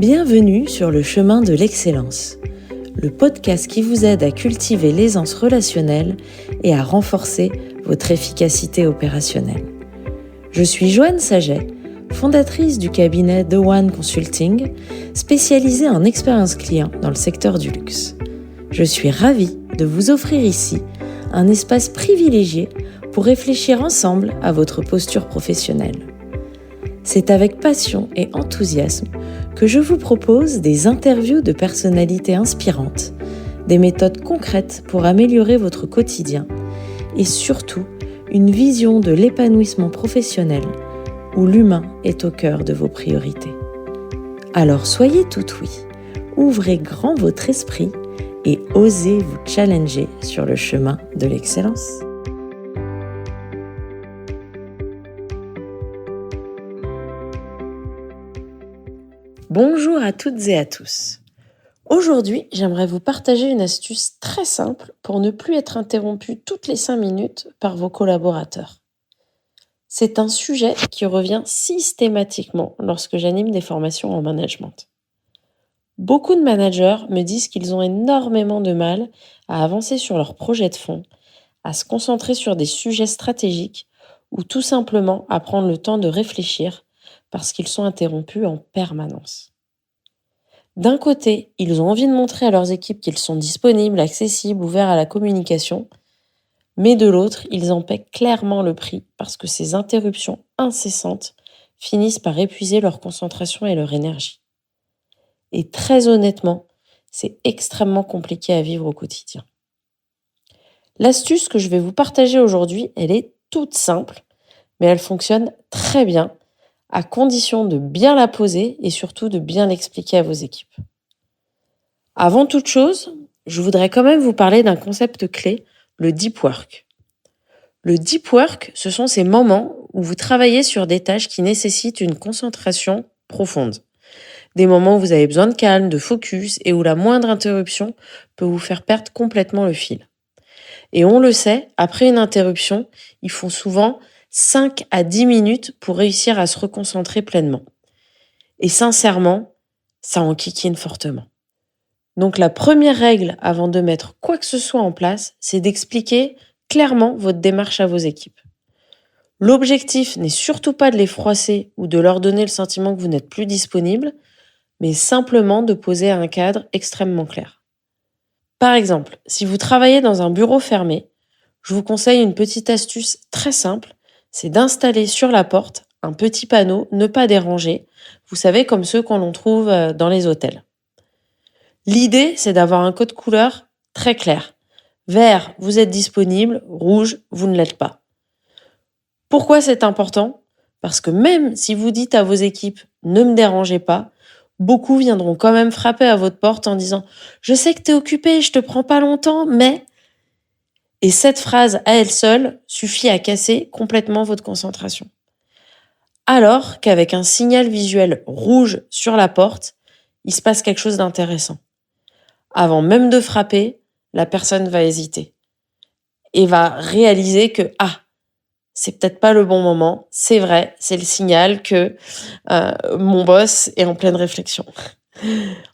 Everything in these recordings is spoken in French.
Bienvenue sur le chemin de l'excellence, le podcast qui vous aide à cultiver l'aisance relationnelle et à renforcer votre efficacité opérationnelle. Je suis Joanne Saget, fondatrice du cabinet The One Consulting, spécialisé en expérience client dans le secteur du luxe. Je suis ravie de vous offrir ici un espace privilégié pour réfléchir ensemble à votre posture professionnelle. C'est avec passion et enthousiasme que je vous propose des interviews de personnalités inspirantes, des méthodes concrètes pour améliorer votre quotidien et surtout une vision de l'épanouissement professionnel où l'humain est au cœur de vos priorités. Alors soyez tout oui, ouvrez grand votre esprit et osez vous challenger sur le chemin de l'excellence. Bonjour à toutes et à tous. Aujourd'hui, j'aimerais vous partager une astuce très simple pour ne plus être interrompu toutes les 5 minutes par vos collaborateurs. C'est un sujet qui revient systématiquement lorsque j'anime des formations en management. Beaucoup de managers me disent qu'ils ont énormément de mal à avancer sur leur projet de fond, à se concentrer sur des sujets stratégiques ou tout simplement à prendre le temps de réfléchir parce qu'ils sont interrompus en permanence. D'un côté, ils ont envie de montrer à leurs équipes qu'ils sont disponibles, accessibles, ouverts à la communication, mais de l'autre, ils en paient clairement le prix parce que ces interruptions incessantes finissent par épuiser leur concentration et leur énergie. Et très honnêtement, c'est extrêmement compliqué à vivre au quotidien. L'astuce que je vais vous partager aujourd'hui, elle est toute simple, mais elle fonctionne très bien, à condition de bien la poser et surtout de bien l'expliquer à vos équipes. Avant toute chose, je voudrais quand même vous parler d'un concept clé, le deep work. Le deep work, ce sont ces moments où vous travaillez sur des tâches qui nécessitent une concentration profonde. Des moments où vous avez besoin de calme, de focus et où la moindre interruption peut vous faire perdre complètement le fil. Et on le sait, après une interruption, il faut souvent 5 à 10 minutes pour réussir à se reconcentrer pleinement. Et sincèrement, ça enquiquine fortement. Donc la première règle avant de mettre quoi que ce soit en place, c'est d'expliquer clairement votre démarche à vos équipes. L'objectif n'est surtout pas de les froisser ou de leur donner le sentiment que vous n'êtes plus disponible, mais simplement de poser un cadre extrêmement clair. Par exemple, si vous travaillez dans un bureau fermé, je vous conseille une petite astuce très simple, c'est d'installer sur la porte un petit panneau « Ne pas déranger », vous savez, comme ceux qu'on trouve dans les hôtels. L'idée, c'est d'avoir un code couleur très clair. Vert, vous êtes disponible, rouge, vous ne l'êtes pas. Pourquoi c'est important ? Parce que même si vous dites à vos équipes « Ne me dérangez pas », beaucoup viendront quand même frapper à votre porte en disant « Je sais que t'es occupé, je te prends pas longtemps, mais… » Et cette phrase à elle seule suffit à casser complètement votre concentration. Alors qu'avec un signal visuel rouge sur la porte, il se passe quelque chose d'intéressant. Avant même de frapper, la personne va hésiter et va réaliser que c'est peut-être pas le bon moment, c'est vrai, c'est le signal que mon boss est en pleine réflexion.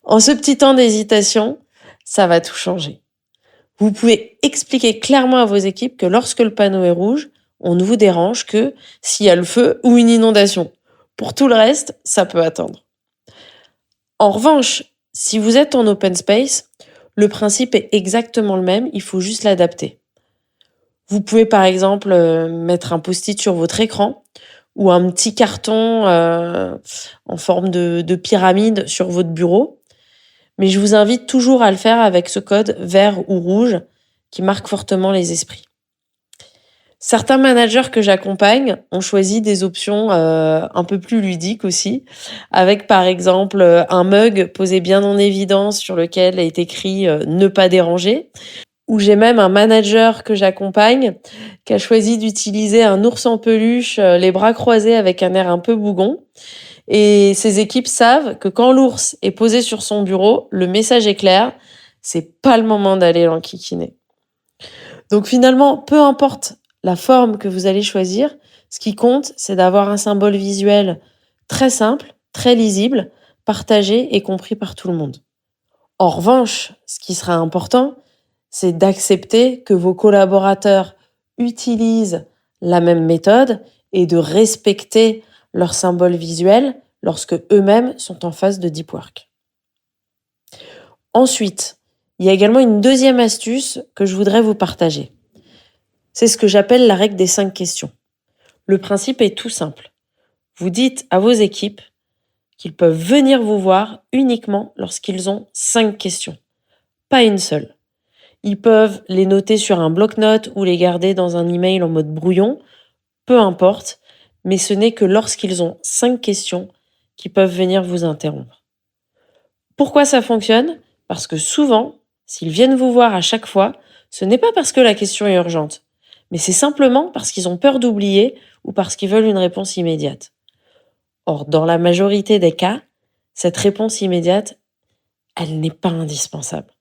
En ce petit temps d'hésitation, ça va tout changer. Vous pouvez expliquer clairement à vos équipes que lorsque le panneau est rouge, on ne vous dérange que s'il y a le feu ou une inondation. Pour tout le reste, ça peut attendre. En revanche, si vous êtes en open space, le principe est exactement le même, il faut juste l'adapter. Vous pouvez par exemple mettre un post-it sur votre écran ou un petit carton en forme de pyramide sur votre bureau. Mais je vous invite toujours à le faire avec ce code vert ou rouge qui marque fortement les esprits. Certains managers que j'accompagne ont choisi des options un peu plus ludiques aussi, avec par exemple un mug posé bien en évidence sur lequel est écrit « Ne pas déranger ». Ou j'ai même un manager que j'accompagne qui a choisi d'utiliser un ours en peluche, les bras croisés avec un air un peu bougon. Et ses équipes savent que quand l'ours est posé sur son bureau, le message est clair, c'est pas le moment d'aller l'enquiquiner. Donc finalement, peu importe la forme que vous allez choisir, ce qui compte, c'est d'avoir un symbole visuel très simple, très lisible, partagé et compris par tout le monde. En revanche, ce qui sera important, c'est d'accepter que vos collaborateurs utilisent la même méthode et de respecter leur symbole visuel lorsque eux-mêmes sont en phase de deep work. Ensuite, il y a également une deuxième astuce que je voudrais vous partager. C'est ce que j'appelle la règle des 5 questions. Le principe est tout simple. Vous dites à vos équipes qu'ils peuvent venir vous voir uniquement lorsqu'ils ont 5 questions, pas une seule. Ils peuvent les noter sur un bloc-notes ou les garder dans un email en mode brouillon, peu importe, mais ce n'est que lorsqu'ils ont 5 questions qu'ils peuvent venir vous interrompre. Pourquoi ça fonctionne ? Parce que souvent, s'ils viennent vous voir à chaque fois, ce n'est pas parce que la question est urgente, mais c'est simplement parce qu'ils ont peur d'oublier ou parce qu'ils veulent une réponse immédiate. Or, dans la majorité des cas, cette réponse immédiate, elle n'est pas indispensable.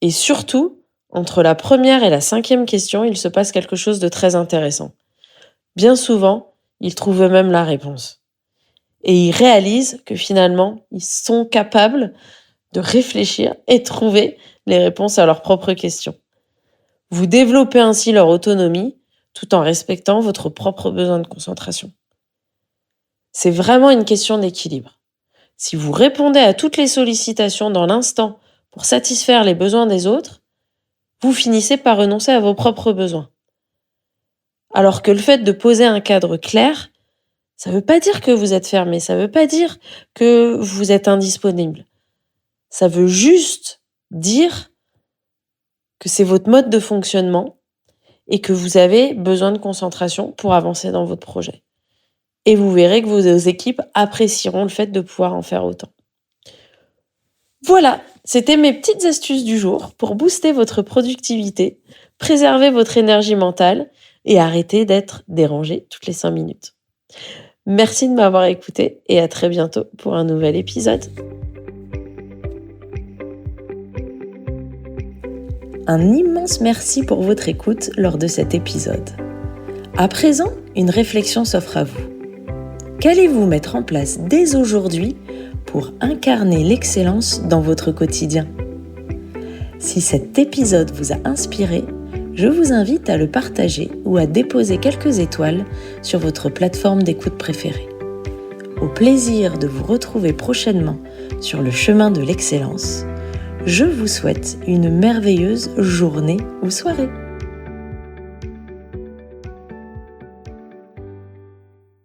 Et surtout, entre la première et la 5e question, il se passe quelque chose de très intéressant. Bien souvent, ils trouvent eux-mêmes la réponse. Et ils réalisent que finalement, ils sont capables de réfléchir et trouver les réponses à leurs propres questions. Vous développez ainsi leur autonomie tout en respectant votre propre besoin de concentration. C'est vraiment une question d'équilibre. Si vous répondez à toutes les sollicitations dans l'instant pour satisfaire les besoins des autres, vous finissez par renoncer à vos propres besoins. Alors que le fait de poser un cadre clair, ça ne veut pas dire que vous êtes fermé, ça ne veut pas dire que vous êtes indisponible. Ça veut juste dire que c'est votre mode de fonctionnement et que vous avez besoin de concentration pour avancer dans votre projet. Et vous verrez que vos équipes apprécieront le fait de pouvoir en faire autant. Voilà, c'était mes petites astuces du jour pour booster votre productivité, préserver votre énergie mentale et arrêter d'être dérangé toutes les 5 minutes. Merci de m'avoir écouté et à très bientôt pour un nouvel épisode. Un immense merci pour votre écoute lors de cet épisode. À présent, une réflexion s'offre à vous. Qu'allez-vous mettre en place dès aujourd'hui pour incarner l'excellence dans votre quotidien ? Si cet épisode vous a inspiré, je vous invite à le partager ou à déposer quelques étoiles sur votre plateforme d'écoute préférée. Au plaisir de vous retrouver prochainement sur le chemin de l'excellence. Je vous souhaite une merveilleuse journée ou soirée.